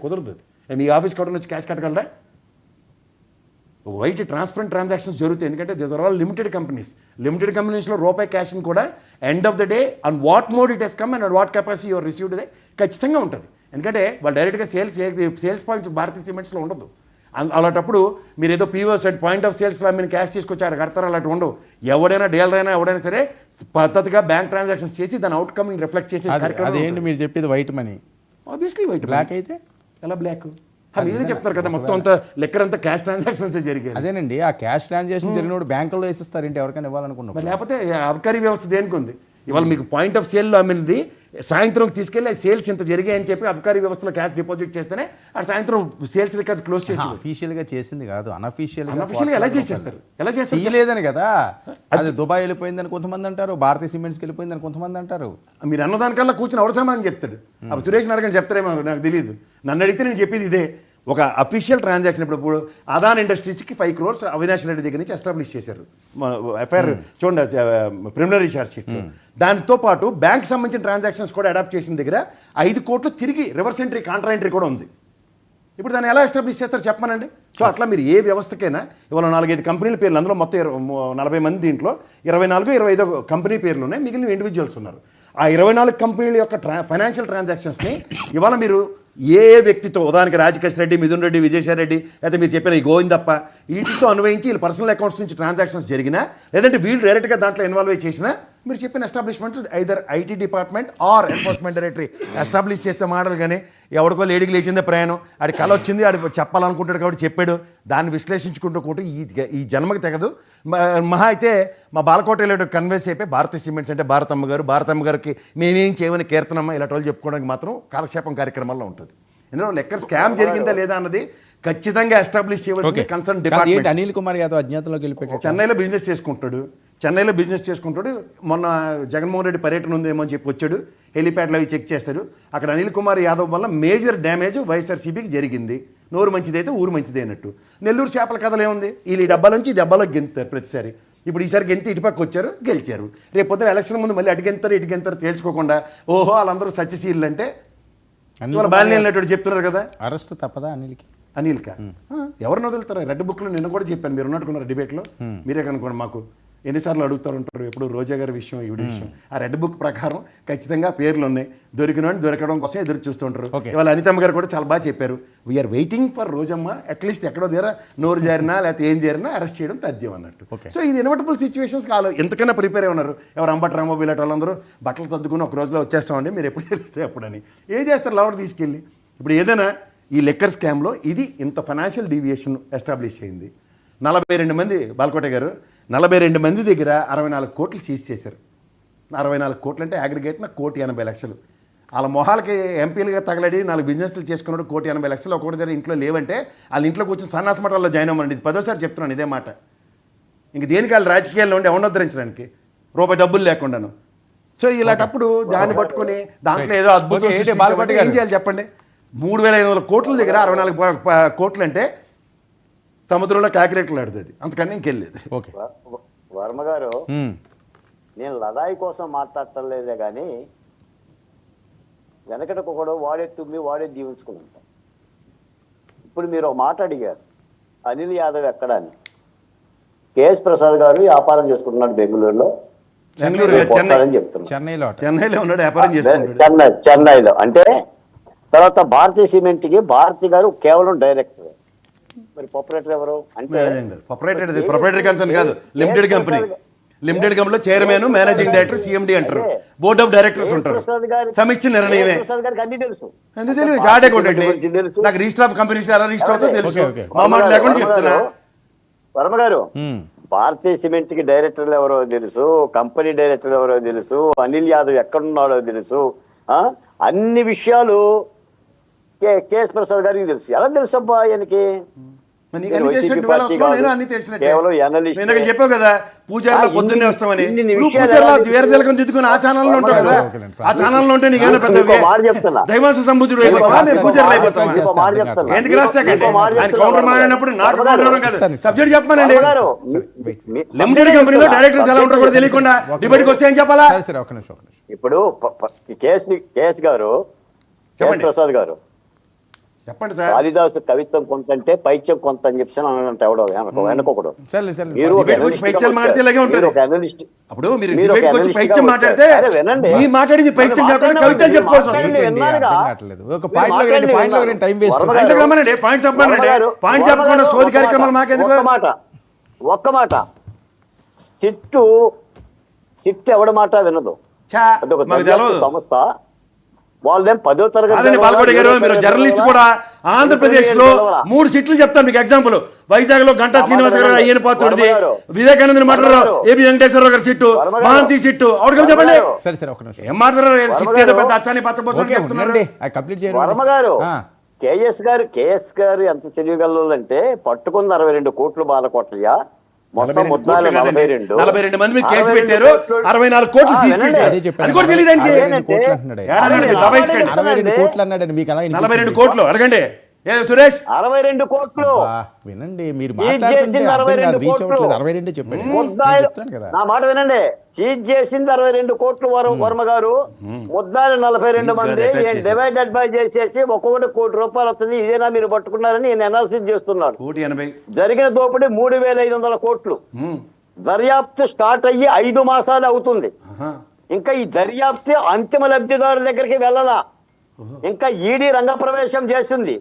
కుదరదు. మీ ఆఫీస్ కట్టడం వచ్చి క్యాష్ కట్టగలరా? వైట్ ట్రాన్స్పరెంట్ ట్రాన్సాక్షన్స్ జరుగుతాయి. ఎందుకంటే దిస్ ఆర్ ఆల్ లిమిటెడ్ కంపెనీస్లో రూపాయి క్యాష్ని కూడా end of the day on what mode it has come and what capacity your received they ఖచ్చితంగా ఉంటుంది. ఎందుకంటే వాళ్ళు డైరెక్ట్గా సేల్స్ పాయింట్స్ భారతీయ సిమెంట్స్లో ఉండదు. అలాంటప్పుడు మీరు ఏదో పీఓస్ పాయింట్ ఆఫ్ సేల్స్లో మీరు క్యాష్ తీసుకొచ్చారు కడతారు, అలాంటి ఉండవు. ఎవడైనా డీలర్ అయినా ఎవడైనా సరే పద్ధతిగా బ్యాంక్ ట్రాన్సాక్షన్స్ చేసి దాని అవుట్కమ్ని రిఫ్లెక్ట్ చేసి అదేంటి మీరు చెప్పేది white money? Obviously white. Black అయితే ఎలా బ్లాక్? మీరే చెప్తారు కదా మొత్తం అంతా లెక్కర్ అంతా క్యాష్ ట్రాన్సాక్షన్స్ జరిగాయి. అదేనండి, ఆ క్యాష్ ట్రాన్సాక్షన్ జరిగినప్పుడు బ్యాంకులో వేసిస్తారంటే ఎవరికైనా ఇవ్వాలనుకున్నాం. లేకపోతే అబకారీ వ్యవస్థ దేనికి ఉంది? ఇవాళ మీకు పాయింట్ ఆఫ్ సేల్లో అమ్మినది సాయంత్రం తీసుకెళ్ళి సేల్స్ ఇంత జరిగాయని చెప్పి అబకారీ వ్యవస్థలో క్యాష్ డిపాజిట్ చేస్తేనే ఆ సాయంత్రం సేల్స్ రికార్డ్ క్లోజ్ చేసి అఫీషియల్గా చేసింది కాదు, అనఫీషియల్గా ఎలా చేసేస్తారు? చేయలేదని కదా. అది దుబాయ్ వెళ్ళిపోయిందని కొంతమంది అంటారు, భారతీయ సిమెంట్స్కి వెళ్ళిపోయిందని కొంతమంది అంటారు. మీరు అన్నదానికల్లా కూర్చుని ఎవరు సమాధానం చెప్తాడు? అప్పుడు సురేష్ నారాయణ చెప్తారేమో నాకు తెలియదు. నన్ను అడిగితే నేను చెప్పేది ఇదే. ఒక అఫీషియల్ ట్రాన్సాక్షన్ ఇప్పుడు అదాన్ ఇండస్ట్రీస్కి 5 crores అవినాష్ రెడ్డి దగ్గర నుంచి ఎస్టాబ్లిష్ చేశారు. ఎఫ్ఐఆర్ చూడండి ప్రిలిమినరీ ఛార్జ్ షీట్లో. దాంతో పాటు బ్యాంక్ సంబంధించిన ట్రాన్సాక్షన్స్ కూడా అడాప్ట్ చేసిన దగ్గర 5 crores తిరిగి రివర్స్ ఎంట్రీ కాంట్రా ఎంట్రీ కూడా ఉంది. ఇప్పుడు దాన్ని ఎలా ఎస్టాబ్లిష్ చేస్తారు చెప్పమనండి. సో అట్లా మీరు ఏ వ్యవస్థకైనా ఇవాళ 4-5 కంపెనీల పేర్లు, అందులో మొత్తం 40 మంది, దీంట్లో 24-25 కంపెనీ పేర్లు ఉన్నాయి, మిగిలిన ఇండివిజువల్స్ ఉన్నారు. ఆ 24 కంపెనీల యొక్క ఫైనాన్షియల్ ట్రాన్సాక్షన్స్ని ఇవాళ మీరు ఏ వ్యక్తితో, ఉదాహరణకి రాజకేష్ రెడ్డి, మిథున్ రెడ్డి, విజయసాయి రెడ్డి, లేకపోతే మీరు చెప్పిన ఈ గోవిందప్ప, వీటితో అన్వయించి వీళ్ళు పర్సనల్ అకౌంట్స్ నుంచి ట్రాన్సాక్షన్స్ జరిగినా, లేదంటే వీళ్ళు డైరెక్ట్గా దాంట్లో ఇన్వాల్వ్ అయి చేసినా మీరు చెప్పిన establishment either IT department or enforcement directory establish చేస్తే మాటలు. కానీ ఎవరికో లేడీకి లేచిందే ప్రయాణం, ఆడి కళ వచ్చింది, ఆడి చెప్పాలనుకుంటాడు కాబట్టి చెప్పాడు, దాన్ని విశ్లేషించుకుంటూ కూడా ఈ జన్మకి తెగదు. మహా అయితే మా బాలకోట వెళ్ళేటప్పుడు కన్విన్స్ అయిపోయి భారతీయ సిమెంట్స్ అంటే భారతమ్మ గారికి మేమేం చేయమని కీర్తనమ్మ ఇలాంటి వాళ్ళు చెప్పుకోవడానికి మాత్రం కాలక్షేపం కార్యక్రమాల్లో ఉంటుంది. ఇందులో లెక్కర్ స్కామ్ జరిగిందా లేదా అన్నది ఖచ్చితంగా ఎస్టాబ్లిష్ చేయవలసింది కన్సర్న్ డిపార్ట్మెంట్. అనిల్ కుమార్ యాదవ్ అజ్ఞాతంలోకి వెళ్ళిపోయాడు, చెన్నైలో బిజినెస్ చేసుకుంటాడు. మొన్న జగన్మోహన్ రెడ్డి పర్యటన ఉందేమో అని చెప్పి వచ్చాడు, హెలిప్యాడ్లో అవి చెక్ చేస్తారు. అక్కడ అనిల్ కుమార్ యాదవ్ వల్ల మేజర్ డ్యామేజ్ వైఎస్ఆర్సీపీకి జరిగింది. నోరు మంచిదైతే ఊరు మంచిదే అన్నట్టు. నెల్లూరు చేపల కథలు ఏముంది? వీళ్ళు ఈ డబ్బాలోంచి ఈ డబ్బాలోకి గెంతారు ప్రతిసారి. ఇప్పుడు ఈసారి గెంతి ఇటుపక్క వచ్చారు, గెలిచారు. రేపు పొద్దున ఎలక్షన్ ముందు మళ్ళీ ఇటు గెంతారు తేల్చుకోకుండా ఓహో వాళ్ళందరూ సత్యశీలు అంటే ఇవాళ బాలినేళ్ళినట్టు చెప్తున్నారు కదా. అరెస్ట్ తప్పదా అనిల్కా? ఎవరిని వదులుతారు? రెడ్ బుక్లో నిన్న కూడా చెప్పాను, మీరు ఉన్నట్టుకున్నారు డిబేట్లో. మీరే కనుకోండి, మాకు ఎన్నిసార్లు అడుగుతారు ఉంటారు ఎప్పుడు రోజా గారి విషయం, ఈవిడ విషయం. ఆ రెడ్ బుక్ ప్రకారం ఖచ్చితంగా పేర్లు ఉన్నాయి, దొరకడం కోసం ఎదురు చూస్తుంటారు. ఇవాళ అనితమ్మ గారు కూడా చాలా బాగా చెప్పారు, we are waiting for Rojamma at least ఎక్కడో దగ్గర నోరు జారినా లేకపోతే ఏం జారినా అరెస్ట్ చేయడం తథ్యం అన్నట్టు. సో ఇది ఇన్వర్టబుల్ సిచ్యువేషన్స్ కాదు, ఎంతకైనా ప్రిపేర్ అయి ఉన్నారు. ఎవరు అంబటి రాంబాబు ఇలాంటి వాళ్ళందరూ బట్టలు సర్దుకుని ఒక రోజులో వచ్చేస్తామండి, మీరు ఎప్పుడు తెలిస్తే అప్పుడని ఏం చేస్తారు లవర్ తీసుకెళ్ళి. ఇప్పుడు ఏదైనా ఈ లెక్కర్ స్కామ్లో ఇది ఇంత ఫైనాన్షియల్ డీవియేషన్ ఎస్టాబ్లిష్ అయింది. 42 మంది, బాలకోట గారు 42 మంది దగ్గర 64 కోట్లు సీజ్ చేశారు. 64 కోట్లు అంటే అగ్రిగేట్న 1,80,00,000. వాళ్ళ మొహాలకి ఎంపీలుగా తగలడి 4 బిజినెస్లు చేసుకున్నాడు 1,80,00,000. ఒకటి దగ్గర ఇంట్లో లేవంటే వాళ్ళ ఇంట్లో కూర్చొని సన్నాస మఠాల్లో జాయిన్ అవ్వమండి. ఇది 10వ సారి చెప్తున్నాను ఇదే మాట. ఇంక దేనికి వాళ్ళు రాజకీయాల్లో ఉండి ఎవరినొద్దరించడానికి రూపాయి డబ్బులు లేకుండాను. సో ఇలాంటప్పుడు దాన్ని పట్టుకొని దాంట్లో ఏదో అద్భుతం ఏం చేయాలి చెప్పండి? 3,500 కోట్ల దగ్గర 64 కోట్లు అంటే సముద్రంలో కాకిరేట్లు ఆడుతుంది, అంతకన్నా ఇంకెళ్ళేది. వర్మ గారు, నేను లడాయి కోసం మాట్లాడటం లేదే కానీ వెనకటకు ఒకడు వాడే తుమ్మి వాడే దీవించుకుని ఉంటాం. ఇప్పుడు మీరు ఒక మాట అడిగారు, అనిల్ యాదవ్ ఎక్కడ అని. కేఎస్ ప్రసాద్ గారు వ్యాపారం చేసుకుంటున్నాడు బెంగళూరులో, చెన్నైలో. అంటే తర్వాత భారతీయ సిమెంట్కి భారతి గారు కేవలం డైరెక్టర్, మరి ప్రొపరేటర్ ఎవరు అంటే ప్రొపరేటరీ కన్సర్న్ కాదు, లిమిటెడ్ కంపెనీలో చైర్మన్, మేనేజింగ్ డైరెక్టర్, సిఎండి అంటారు, బోర్డ్ ఆఫ్ డైరెక్టర్స్ ఉంటారు. సమీక్ష నిర్ణయమే. ఎందుకు తెలియదు? చార్ట్ అకౌంటెంట్, నాకు రిజిస్టర్ ఆఫ్ కంపెనీస్ ఎలా రిజిస్టర్ అవుతుందో తెలుసు. మా మాట లేకుండా చెప్తున్నా. వర్మ గారు, భారతీయ సిమెంట్ కి డైరెక్టర్లు ఎవరో తెలుసు, కంపెనీ డైరెక్టర్లు ఎవరో తెలుసు, అనిల్ యాదవ్ ఎక్కడున్నాడో తెలుసు, అన్ని విషయాలు కేఎస్ ప్రసాద్ గారికి తెలుసు. ఎలా తెలుసు అబ్బా ఆయనకి? చెప్పావు కదా పూజారిలో పొద్దున్నే వస్తామని. వేరే తిలకం దిద్దుకుని ఆ ఛానల్లో ఉంటావు కదా, ఆ ఛానల్లో ఉంటే నీకేమైనా పెద్ద దైవాంశ సంబుద్ధుడు పూజారులు అయిపోతాం. ఎందుకు రాస్తాకండి ఆయన కౌంటర్ మాడినప్పుడు నాకు సబ్జెక్ట్ చెప్పానండి. లిమిటెడ్ కంపెనీలో డైరెక్టర్స్ ఎలా ఉంటారో కూడా తెలియకుండా డిబేట్కి వస్తే ఏం చెప్పాలా? ఇప్పుడు కేఎస్ గారు, ప్రసాద్ గారు చెప్పండి సార్. కాళిదాసు కవిత్వం కొంత అంటే పైత్యం కొంత అని చెప్పి అనంట ఎవడో వెనకొకడు. సరే సరే మీరు ఒక డిబేట్ గురించి analyst పైత్యం గా మాట్లాడితే ఇలాగే ఉంటుంది. మీరు ఒక analyst. అప్పుడు మీరు మీరు ఒక డిబేట్ గురించి analyst పైత్యం గా మాట్లాడితే అరే వినండి. మీ మాట్లాడింది పైత్యం కాకుండా కవితలు చెప్పుకోవాల్సి వస్తుంది. మాట్లాడండి, విన్నానుగా. అర్థం కావట్లేదు. ఒక పాయింట్లో రెండు పాయింట్లో రెండు టైం వేస్ట్. వర్మ పాయింట్ గారు, రమ్మనండి, పాయింట్ చెప్పమనండి. వర్మ గారు, పాయింట్ వర్మ చెప్పకుండా గారు, సోది ఒక్క కార్యక్రమాలు మాట, మాకెందుకు? ఒక్క మాట సిట్టు ఎవడ మాట వినదు. ఛా, అదొక మాకు దర్యాప్తు తెలియదు. సంస్థ. వాళ్ళేం 10వ తరగతి అదే బాలకోటి గారు, మీరు జర్నలిస్ట్ కూడా ఆంధ్రప్రదేశ్ లో 3 సీట్లు చెప్తాను మీకు ఎగ్జాంపుల్. వైజాగ్ లో గంటా శ్రీనివాస గారు అయ్యన పాత్రుడిది, వివేకానంద మాట్లాడారు, ఏబి వెంకటేశ్వరరావు గారి సీటు, మహాంతి సీటు అవుట్ చెప్పండి. సరే సరే ఒక నిమిషం ఏం మాట్లాడారు? సీట్ ఏదో పెద్ద అచ్చాని పచ్చబోసం చెప్తున్నారు. ఉండండి, అది కంప్లీట్ చేయండి. వర్మ గారు, ఆ, కేఎస్ గారు ఎంత తెలియగలరు అంటే పట్టుకుంది 62 కోట్లు బాలకోట్లయ్య. మొత్తం 42 ముద్దాలు కోట్లు కాదండి. 42. 42 మంది మీద కేసు 42 పెట్టారు, కోట్లు. 64 కోట్లు సీజ్ వినండి. చేశారు. అదే చెప్పాను. అది కూడా తెలియదు ఆయనకి. 62 కోట్లు అంటున్నాడు. ఏడనండి, మీరు దబాయించకండి. 62 కోట్లు అన్నాడండి, మీకు అలా 42 కోట్లు అడగండి. ఏ సురేష్, 62 కోట్లు వినండి, మీరు చీజ్ మాట్లాడుతుంటే చేసింది అర్థం 62 కాదు, రీచ్ కోట్లు. అవ్వట్లేదు. 62 చెప్పాడు, నేను ముద్దాయిలు, చెప్తాను కదా. నా మాట వినండి, చీజ్ చేసింది 62 కోట్లు. వర్మ గారు, ముద్దాయిలు 42 చీజ్ మంది, గారు అటాచ్ డివైడెడ్ బై చేసేసి ఒక్కొక్కటి ₹1 వస్తుంది. ఇదేనా మీరు పట్టుకున్నారని నేను అనాలిసిస్ చేస్తున్నాను. 180. జరిగిన దోపిడీ 3,500 కోట్లు. దర్యాప్తు స్టార్ట్ అయ్యి 5 మాసాలు అవుతుంది. ఇంకా ఈ దర్యాప్తు అంతిమ లబ్ధిదారు దగ్గరికి వెళ్ళాలా. ఇంకా ఈడీ రంగప్రవేశం చేస్తుంది.